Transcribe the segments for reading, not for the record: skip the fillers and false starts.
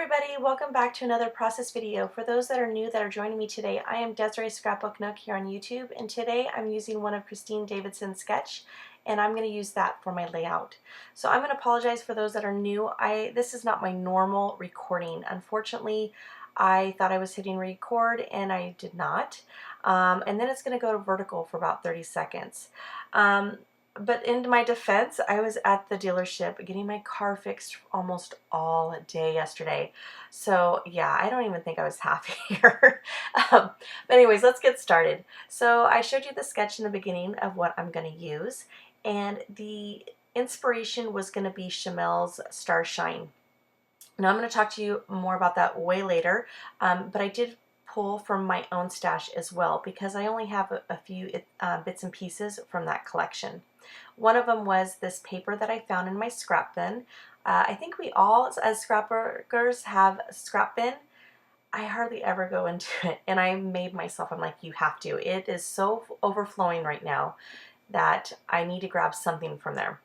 Everybody, welcome back to another process video. For those that are new that are joining me today, I am Desiree Scrapbook Nook here on YouTube, and today I'm using one of Christine Davidson's sketch, and I'm going to use that for my layout. So I'm going to apologize for those that are new. This is not my normal recording. Unfortunately, I thought I was hitting record and I did not. And then it's going to go to vertical for about 30 seconds. But in my defense, I was at the dealership getting my car fixed almost all day yesterday. So yeah, I don't even think I was half here. But anyways, let's get started. So I showed you the sketch in the beginning of what I'm going to use. And the inspiration was going to be Chamel's Starshine. Now I'm going to talk to you more about that way later. But I did pull from my own stash as well because I only have a few bits and pieces from that collection. One of them was this paper that I found in my scrap bin. I think we all, as scrapbookers, have a scrap bin. I hardly ever go into it, and I made myself, I'm like, you have to. It is so overflowing right now that I need to grab something from there.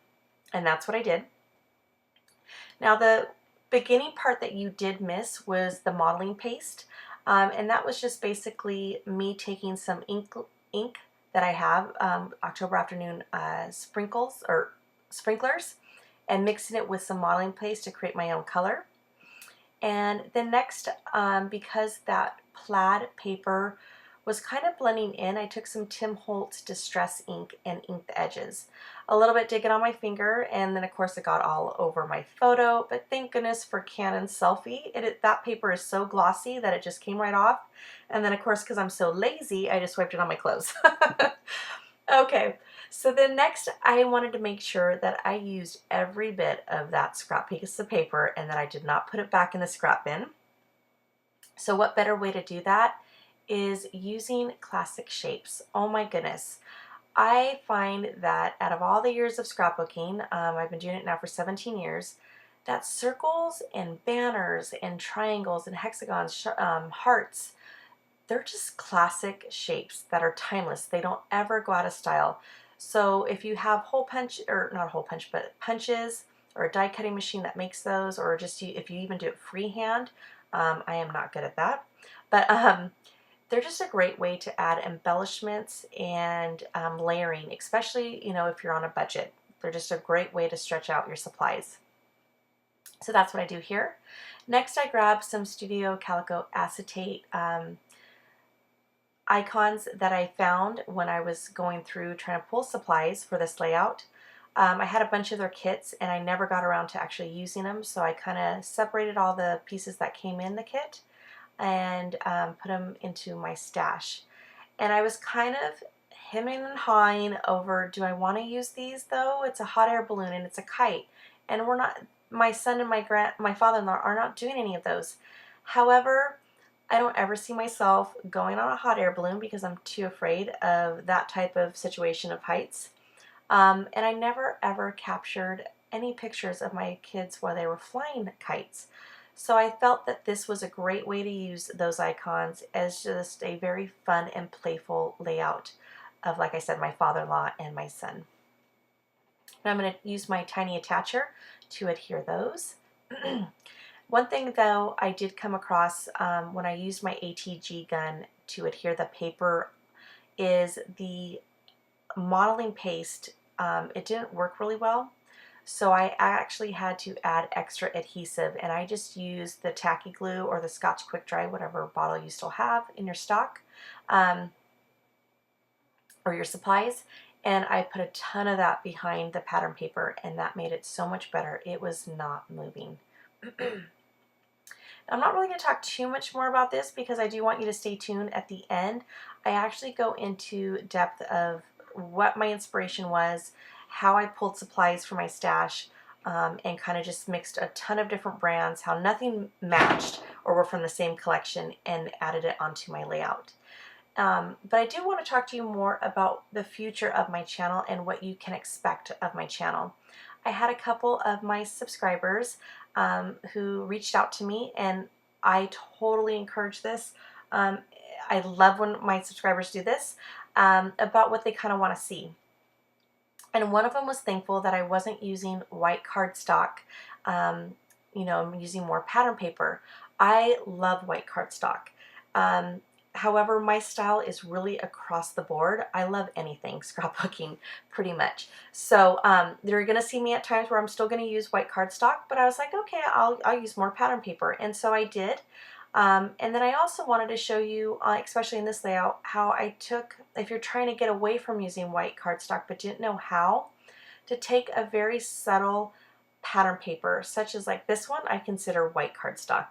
And that's what I did. Now, the beginning part that you did miss was the modeling paste. And that was just basically me taking some ink that I have, October Afternoon sprinklers, and mixing it with some modeling paste to create my own color. And then next, because that plaid paper was kind of blending in, I took some Tim Holtz Distress ink and inked the edges. A little bit did get on my finger, and then of course it got all over my photo, but thank goodness for Canon Selfie. That paper is so glossy that it just came right off. And then of course, because I'm so lazy, I just wiped it on my clothes. Okay, so then next I wanted to make sure that I used every bit of that scrap piece of paper and that I did not put it back in the scrap bin. So what better way to do that is using classic shapes. Oh my goodness. I find that out of all the years of scrapbooking, I've been doing it now for 17 years, that circles and banners and triangles and hexagons, hearts, they're just classic shapes that are timeless. They don't ever go out of style. So if you have hole punch, or not hole punch, but punches, or a die cutting machine that makes those, or just if you even do it freehand, I am not good at that. But they're just a great way to add embellishments and layering, especially, if you're on a budget. They're just a great way to stretch out your supplies. So that's what I do here. Next, I grab some Studio Calico acetate icons that I found when I was going through trying to pull supplies for this layout. I had a bunch of their kits and I never got around to actually using them, so I kind of separated all the pieces that came in the kit and put them into my stash. And I was kind of hemming and hawing over, do I want to use these though? It's a hot air balloon and it's a kite, and we're not, my son and my father-in-law are not doing any of those. However, I don't ever see myself going on a hot air balloon because I'm too afraid of that type of situation of heights. And I never ever captured any pictures of my kids while they were flying kites. So I felt that this was a great way to use those icons as just a very fun and playful layout of, like I said, my father-in-law and my son. And I'm going to use my tiny attacher to adhere those. One thing though I did come across when I used my ATG gun to adhere the paper is the modeling paste. It didn't work really well. So I actually had to add extra adhesive, and I just used the tacky glue or the Scotch Quick Dry, whatever bottle you still have in your stock or your supplies, and I put a ton of that behind the pattern paper, and that made it so much better. It was not moving. I'm not really going to talk too much more about this because I do want you to stay tuned at the end. I actually go into depth of what my inspiration was, how I pulled supplies for my stash, and kind of just mixed a ton of different brands, how nothing matched or were from the same collection, and added it onto my layout. But I do want to talk to you more about the future of my channel and what you can expect of my channel. I had a couple of my subscribers who reached out to me, and I totally encourage this. I love when my subscribers do this, about what they kind of want to see. And one of them was thankful that I wasn't using white cardstock you know, I'm using more pattern paper. I love white cardstock. Um, However, my style is really across the board. I love anything scrapbooking pretty much. So you're going to see me at times where I'm still going to use white cardstock, but I was like, okay, I'll use more pattern paper. And so I did. And then I also wanted to show you, especially in this layout, how I took, if you're trying to get away from using white cardstock but didn't know how, to take a very subtle pattern paper, such as like this one, I consider white cardstock,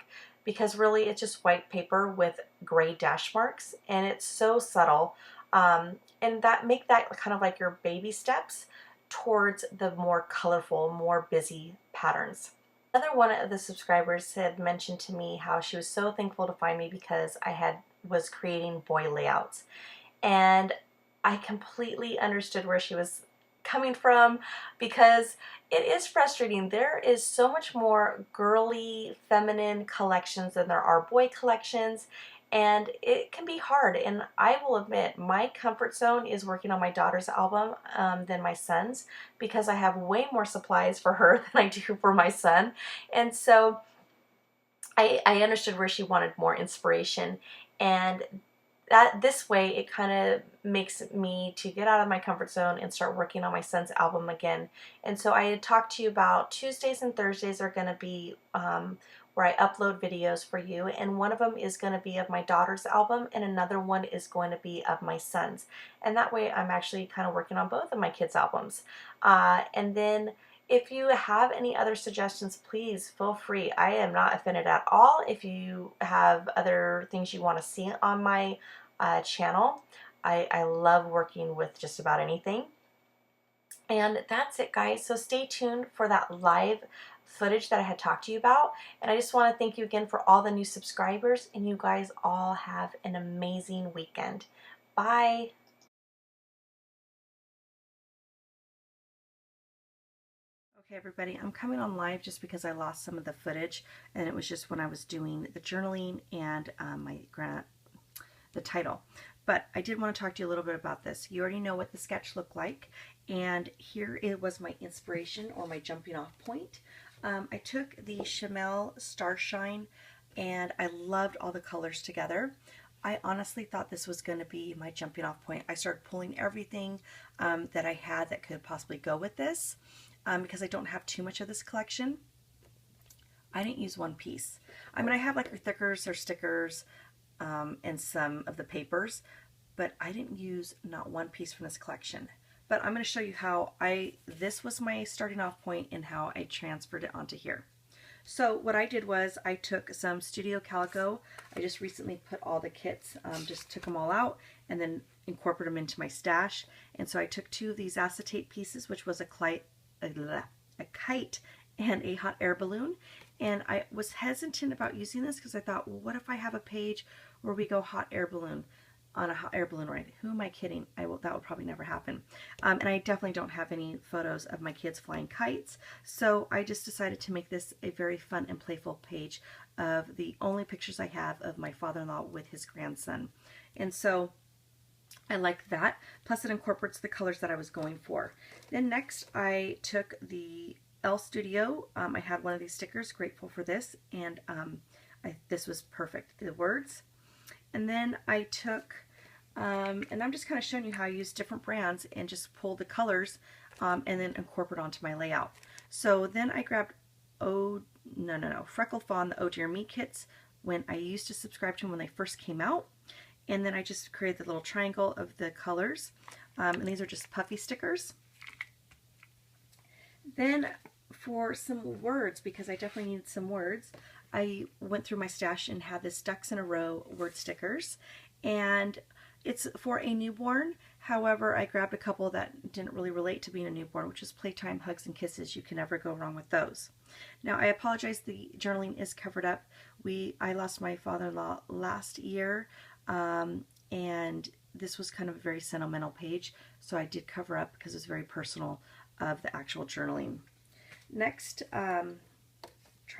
because really it's just white paper with gray dash marks, and it's so subtle, and that make that kind of like your baby steps towards the more colorful, more busy patterns. Another one of the subscribers had mentioned to me how she was so thankful to find me because was creating boy layouts, and I completely understood where she was coming from, because it is frustrating. There is so much more girly, feminine collections than there are boy collections, and it can be hard. And I will admit, my comfort zone is working on my daughter's album than my son's, because I have way more supplies for her than I do for my son. And so I understood where she wanted more inspiration, and that this way it kind of makes me to get out of my comfort zone and start working on my son's album again. And so I had talked to you about Tuesdays and Thursdays are going to be where I upload videos for you, and one of them is going to be of my daughter's album and another one is going to be of my son's, and that way I'm actually kind of working on both of my kids' albums. And then if you have any other suggestions, please feel free. I am not offended at all if you have other things you want to see on my channel. I love working with just about anything. And that's it, guys. So stay tuned for that live footage that I had talked to you about. And I just want to thank you again for all the new subscribers. And you guys all have an amazing weekend. Bye. Okay, everybody, I'm coming on live just because I lost some of the footage, and it was just when I was doing the journaling and the title. But I did want to talk to you a little bit about this. You already know what the sketch looked like, and here it was my inspiration, or my jumping off point. I took the Chamel Starshine, and I loved all the colors together. I honestly thought this was going to be my jumping off point. I started pulling everything that I had that could possibly go with this. Because I don't have too much of this collection. I didn't use one piece. I mean, I have like thickers or stickers and some of the papers, but I didn't use not one piece from this collection. But I'm going to show you how this was my starting off point and how I transferred it onto here. So what I did was I took some Studio Calico. I just recently put all the kits, just took them all out and then incorporated them into my stash. And so I took two of these acetate pieces, which was a kite and a hot air balloon, and I was hesitant about using this because I thought, well, what if I have a page where we go hot air balloon on a hot air balloon ride? Who am I kidding? That would probably never happen. And I definitely don't have any photos of my kids flying kites, so I just decided to make this a very fun and playful page of the only pictures I have of my father-in-law with his grandson. And so I like that. Plus it incorporates the colors that I was going for. Then next I took the L Studio. I had one of these stickers, grateful for this, and this was perfect, the words. And then I took, and I'm just kind of showing you how I use different brands and just pull the colors and then incorporate onto my layout. So then I grabbed Freckle Fawn, the Oh Dear Me kits, when I used to subscribe to them when they first came out. And then I just created the little triangle of the colors. And these are just puffy stickers. Then for some words, because I definitely needed some words, I went through my stash and had this ducks in a row word stickers. And it's for a newborn. However, I grabbed a couple that didn't really relate to being a newborn, which is Playtime, Hugs, and Kisses. You can never go wrong with those. Now, I apologize, the journaling is covered up. I lost my father-in-law last year. And this was kind of a very sentimental page, so I did cover up because it's very personal of the actual journaling. Next, trying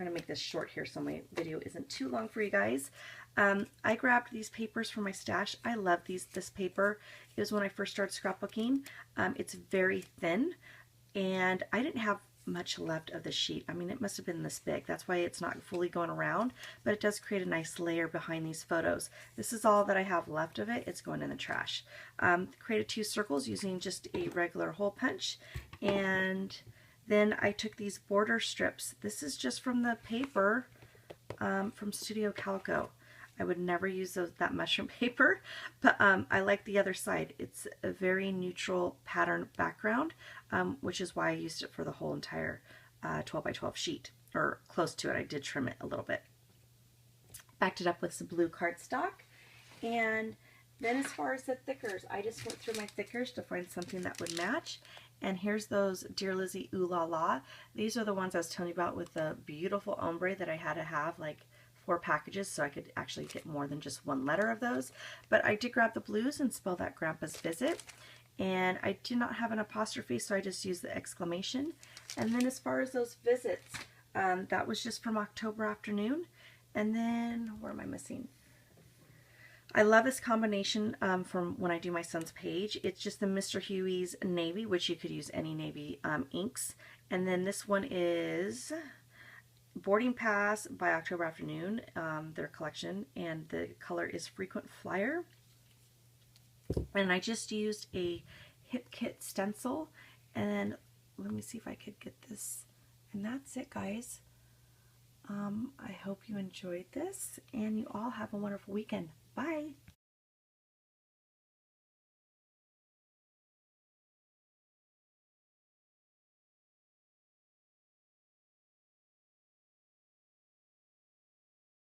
to make this short here so my video isn't too long for you guys. I grabbed these papers from my stash. I love this paper. It was when I first started scrapbooking. It's very thin, and I didn't have much left of the sheet. I mean, it must have been this big. That's why it's not fully going around, but it does create a nice layer behind these photos. This is all that I have left of it. It's going in the trash. Created 2 circles using just a regular hole punch, and then I took these border strips. This is just from the paper from Studio Calico. I would never use that mushroom paper, but I like the other side. It's a very neutral pattern background, which is why I used it for the whole entire 12 by 12 sheet, or close to it. I did trim it a little bit. Backed it up with some blue cardstock, and then as far as the thickers, I just went through my thickers to find something that would match. And here's those Dear Lizzie Ooh La La. These are the ones I was telling you about with the beautiful ombre that I had to have like 4 packages so I could actually get more than just 1 letter of those. But I did grab the blues and spell that Grandpa's Visit. And I did not have an apostrophe, so I just used the exclamation. And then as far as those visits, that was just from October Afternoon. And then, where am I missing? I love this combination from when I do my son's page. It's just the Mr. Huey's Navy, which you could use any navy inks. And then this one is Boarding Pass by October Afternoon, their collection, and the color is Frequent Flyer. And I just used a Hip Kit stencil, and let me see if I could get this. And that's it, guys. I hope you enjoyed this, and you all have a wonderful weekend. Bye!